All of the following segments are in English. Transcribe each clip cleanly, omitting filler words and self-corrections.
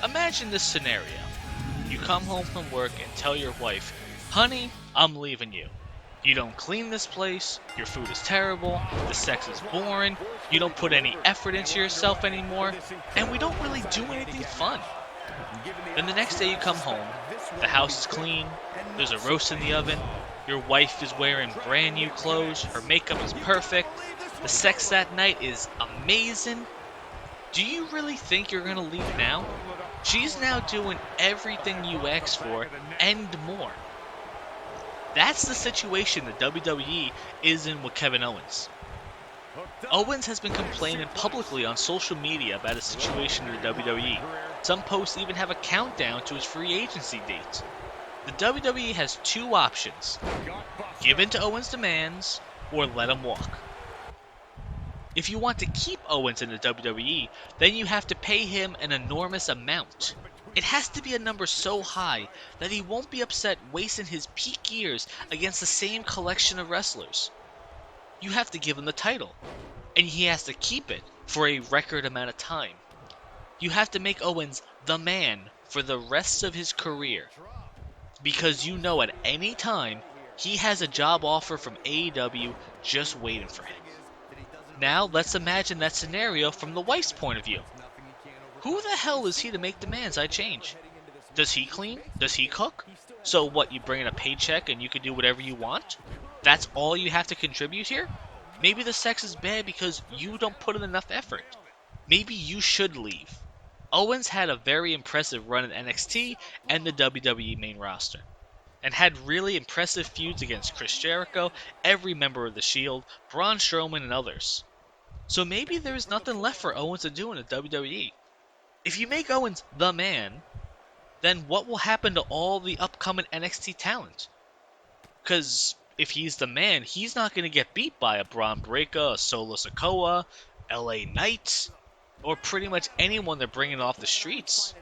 Imagine this scenario. You come home from work and tell your wife, "Honey, I'm leaving you. You don't clean this place, your food is terrible, the sex is boring, you don't put any effort into yourself anymore, and we don't really do anything fun." Then the next day you come home, the house is clean, there's a roast in the oven, your wife is wearing brand new clothes, her makeup is perfect, the sex that night is amazing. Do you really think you're gonna leave now? She's now doing everything you asked for and more. That's the situation the WWE is in with Kevin Owens. Owens has been complaining publicly on social media about his situation in the WWE. Some posts even have a countdown to his free agency date. The WWE has two options: give in to Owens' demands or let him walk. If you want to keep Owens in the WWE, then you have to pay him an enormous amount. It has to be a number so high that he won't be upset wasting his peak years against the same collection of wrestlers. You have to give him the title, and he has to keep it for a record amount of time. You have to make Owens the man for the rest of his career, because you know at any time he has a job offer from AEW just waiting for him. Now let's imagine that scenario from the wife's point of view. Who the hell is he to make demands I change? Does he clean? Does he cook? So what, you bring in a paycheck and you can do whatever you want? That's all you have to contribute here? Maybe the sex is bad because you don't put in enough effort. Maybe you should leave. Owens had a very impressive run in NXT and the WWE main roster, and had really impressive feuds against Chris Jericho, every member of the Shield, Braun Strowman, and others. So maybe there is nothing left for Owens to do in the WWE. If you make Owens the man, then what will happen to all the upcoming NXT talent? Because if he's the man, he's not going to get beat by a Braun Breaker, a Solo Sikoa, LA Knight, or pretty much anyone they're bringing off the streets.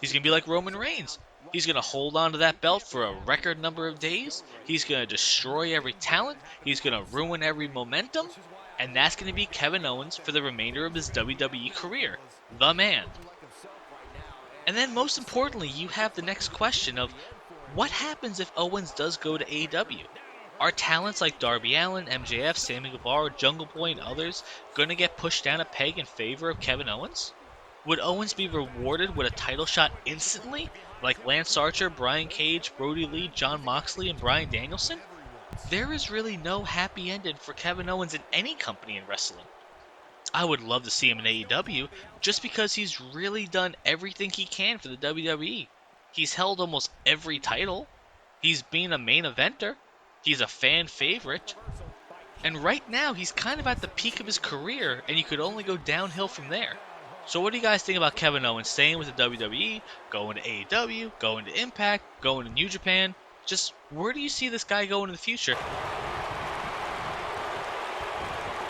He's going to be like Roman Reigns. He's going to hold on to that belt for a record number of days. He's going to destroy every talent. He's going to ruin every momentum. And that's going to be Kevin Owens for the remainder of his WWE career. The man. And then most importantly, you have the next question of, what happens if Owens does go to AEW? Are talents like Darby Allin, MJF, Sammy Guevara, Jungle Boy, and others going to get pushed down a peg in favor of Kevin Owens? Would Owens be rewarded with a title shot instantly, like Lance Archer, Brian Cage, Brody Lee, Jon Moxley, and Bryan Danielson? There is really no happy ending for Kevin Owens in any company in wrestling. I would love to see him in AEW, just because he's really done everything he can for the WWE. He's held almost every title. He's been a main eventer. He's a fan favorite. And right now, he's kind of at the peak of his career, and you could only go downhill from there. So what do you guys think about Kevin Owens staying with the WWE, going to AEW, going to Impact, going to New Japan? Just where do you see this guy going in the future?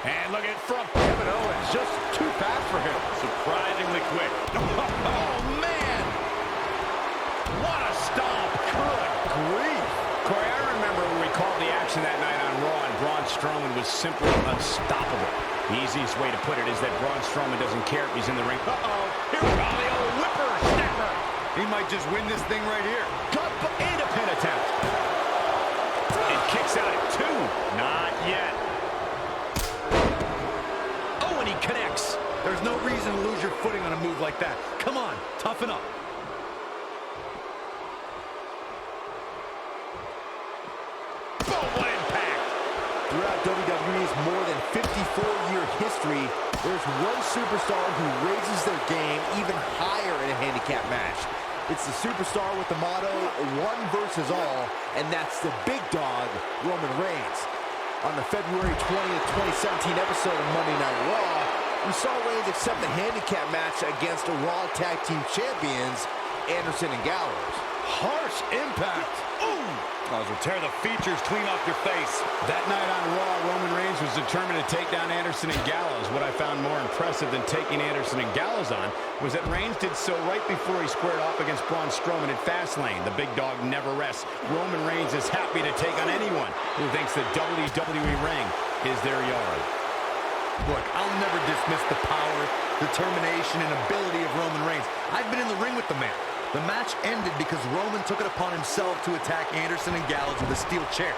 And look at from Kevin Owens, just too fast for him. Surprisingly quick. Oh, man! What a stomp. Good grief. Corey, I remember when we called the action that night on Raw, and Braun Strowman was simply unstoppable. The easiest way to put it is that Braun Strowman doesn't care if he's in the ring. Uh-oh, here we go, the old whippersnapper. He might just win this thing right here. Gut and a pin attempt. It kicks out at 2. Not yet. Oh, and he connects. There's no reason to lose your footing on a move like that. Come on, toughen up. Boom, what impact. Throughout WWE's more than 54-year history, there's one superstar who raises their game even higher in a handicap match. It's the superstar with the motto, one versus all, and that's the big dog, Roman Reigns. On the February 20th, 2017 episode of Monday Night Raw, we saw Reigns accept the handicap match against Raw Tag Team Champions, Anderson and Gallows. Harsh impact. Ooh! Those will tear the features clean off your face. That night on Raw, Roman Reigns was determined to take down Anderson and Gallows. What I found more impressive than taking Anderson and Gallows on was that Reigns did so right before he squared off against Braun Strowman at Fastlane. The big dog never rests. Roman Reigns is happy to take on anyone who thinks the WWE ring is their yard. Look, I'll never dismiss the power, determination, and ability of Roman Reigns. I've been in the ring with with the man. The match ended because Roman took it upon himself to attack Anderson and Gallows with a steel chair,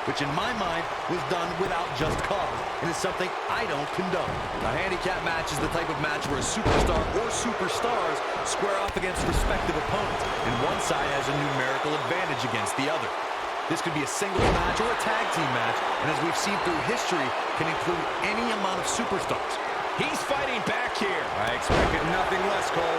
which in my mind was done without just cause, and is something I don't condone. A handicap match is the type of match where a superstar or superstars square off against respective opponents, and one side has a numerical advantage against the other. This could be a singles match or a tag team match, and as we've seen through history, can include any amount of superstars. He's fighting back here. I expected nothing less, Cole.